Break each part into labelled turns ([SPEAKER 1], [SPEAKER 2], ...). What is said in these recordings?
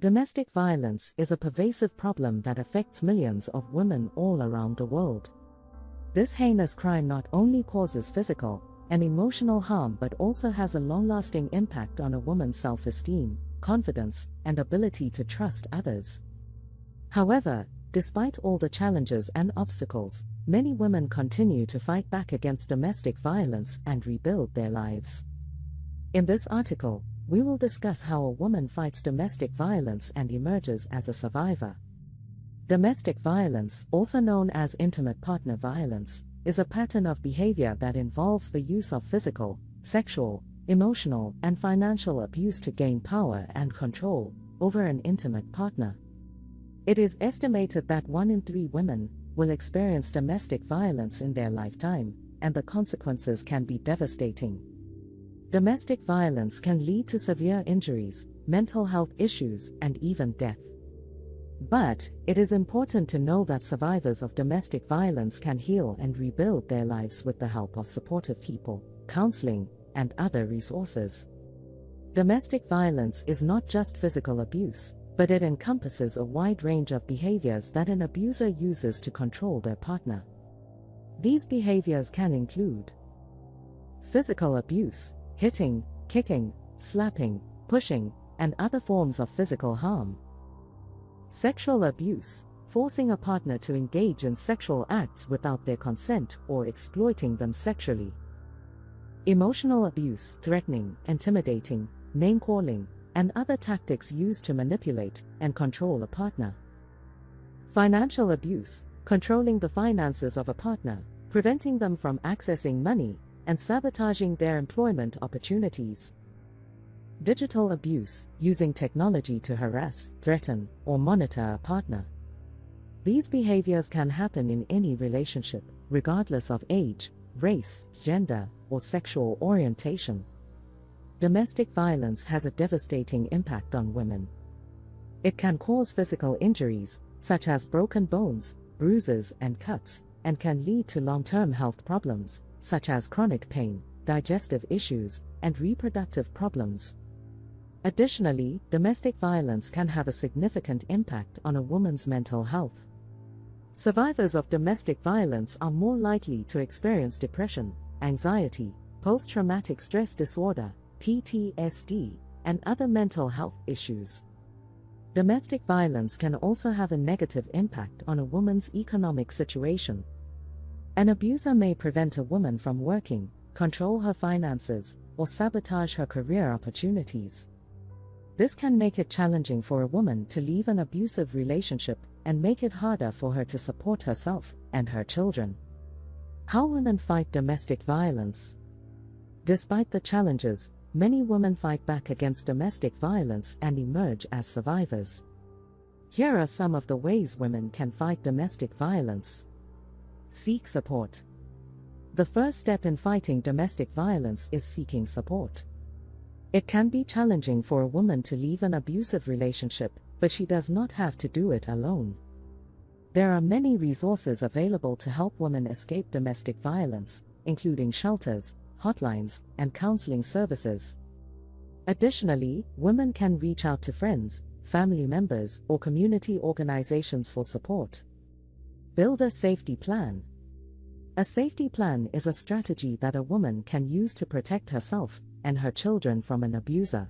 [SPEAKER 1] Domestic violence is a pervasive problem that affects millions of women all around the world. This heinous crime not only causes physical and emotional harm but also has a long-lasting impact on a woman's self-esteem, confidence, and ability to trust others. However, despite all the challenges and obstacles, many women continue to fight back against domestic violence and rebuild their lives. In this article, we will discuss how a woman fights domestic violence and emerges as a survivor. Domestic violence, also known as intimate partner violence, is a pattern of behavior that involves the use of physical, sexual, emotional, and financial abuse to gain power and control over an intimate partner. It is estimated that 1 in 3 women will experience domestic violence in their lifetime, and the consequences can be devastating. Domestic violence can lead to severe injuries, mental health issues, and even death. But it is important to know that survivors of domestic violence can heal and rebuild their lives with the help of supportive people, counseling, and other resources. Domestic violence is not just physical abuse, but it encompasses a wide range of behaviors that an abuser uses to control their partner. These behaviors can include physical abuse, hitting, kicking, slapping, pushing, and other forms of physical harm. Sexual abuse, forcing a partner to engage in sexual acts without their consent or exploiting them sexually. Emotional abuse, threatening, intimidating, name-calling, and other tactics used to manipulate and control a partner. Financial abuse, controlling the finances of a partner, preventing them from accessing money, and sabotaging their employment opportunities. Digital abuse, using technology to harass, threaten, or monitor a partner. These behaviors can happen in any relationship, regardless of age, race, gender, or sexual orientation. Domestic violence has a devastating impact on women. It can cause physical injuries, such as broken bones, bruises, and cuts, and can lead to long-term health problems, such as chronic pain, digestive issues, and reproductive problems. Additionally, domestic violence can have a significant impact on a woman's mental health. Survivors of domestic violence are more likely to experience depression, anxiety, post-traumatic stress disorder, PTSD, and other mental health issues. Domestic violence can also have a negative impact on a woman's economic situation. An abuser may prevent a woman from working, control her finances, or sabotage her career opportunities. This can make it challenging for a woman to leave an abusive relationship and make it harder for her to support herself and her children. How women fight domestic violence. Despite the challenges, many women fight back against domestic violence and emerge as survivors. Here are some of the ways women can fight domestic violence. Seek support. The first step in fighting domestic violence is seeking support. It can be challenging for a woman to leave an abusive relationship, but she does not have to do it alone. There are many resources available to help women escape domestic violence, including shelters, hotlines, and counseling services. Additionally, women can reach out to friends, family members, or community organizations for support. Build a safety plan. A safety plan is a strategy that a woman can use to protect herself and her children from an abuser.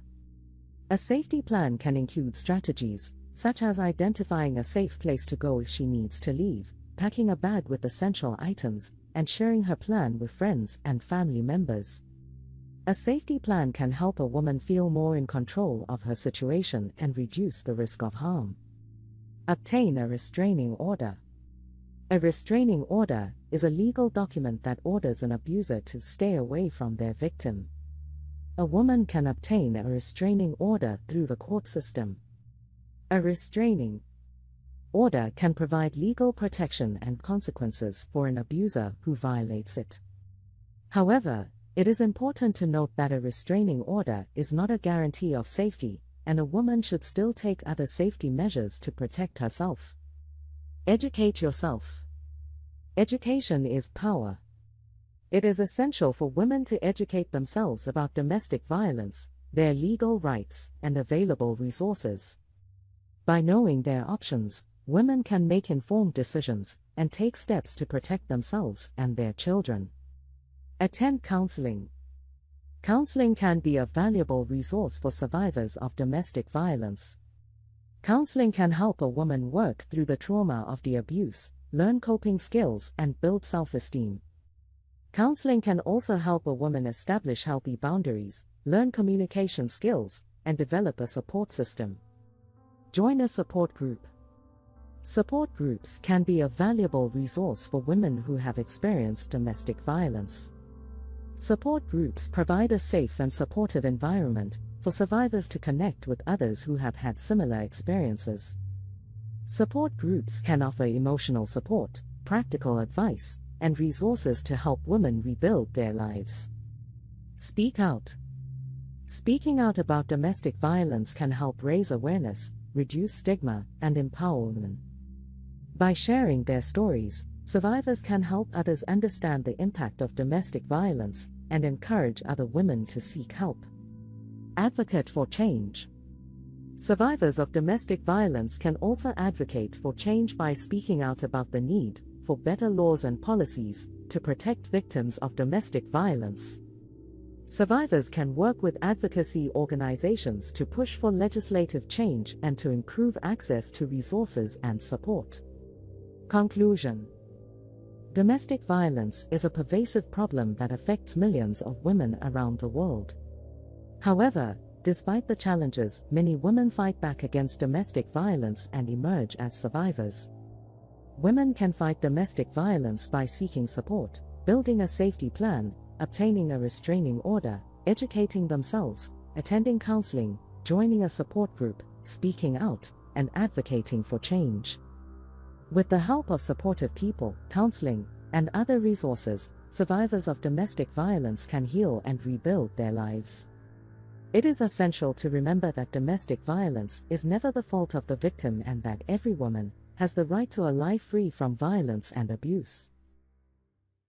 [SPEAKER 1] A safety plan can include strategies, such as identifying a safe place to go if she needs to leave, packing a bag with essential items, and sharing her plan with friends and family members. A safety plan can help a woman feel more in control of her situation and reduce the risk of harm. Obtain a restraining order. A restraining order is a legal document that orders an abuser to stay away from their victim. A woman can obtain a restraining order through the court system. A restraining order can provide legal protection and consequences for an abuser who violates it. However, it is important to note that a restraining order is not a guarantee of safety, and a woman should still take other safety measures to protect herself. Educate yourself. Education is power. It is essential for women to educate themselves about domestic violence, their legal rights, and available resources. By knowing their options, women can make informed decisions and take steps to protect themselves and their children. Attend counseling. Counseling can be a valuable resource for survivors of domestic violence. Counseling can help a woman work through the trauma of the abuse, learn coping skills, and build self-esteem. Counseling can also help a woman establish healthy boundaries, learn communication skills, and develop a support system. Join a support group. Support groups can be a valuable resource for women who have experienced domestic violence. Support groups provide a safe and supportive environment for survivors to connect with others who have had similar experiences. Support groups can offer emotional support, practical advice, and resources to help women rebuild their lives. Speak out. Speaking out about domestic violence can help raise awareness, reduce stigma, and empower women. By sharing their stories, survivors can help others understand the impact of domestic violence and encourage other women to seek help. Advocate for change. Survivors of domestic violence can also advocate for change by speaking out about the need for better laws and policies to protect victims of domestic violence. Survivors can work with advocacy organizations to push for legislative change and to improve access to resources and support. Conclusion. Domestic violence is a pervasive problem that affects millions of women around the world. However, despite the challenges, many women fight back against domestic violence and emerge as survivors. Women can fight domestic violence by seeking support, building a safety plan, obtaining a restraining order, educating themselves, attending counseling, joining a support group, speaking out, and advocating for change. With the help of supportive people, counseling, and other resources, survivors of domestic violence can heal and rebuild their lives. It is essential to remember that domestic violence is never the fault of the victim and that every woman has the right to a life free from violence and abuse.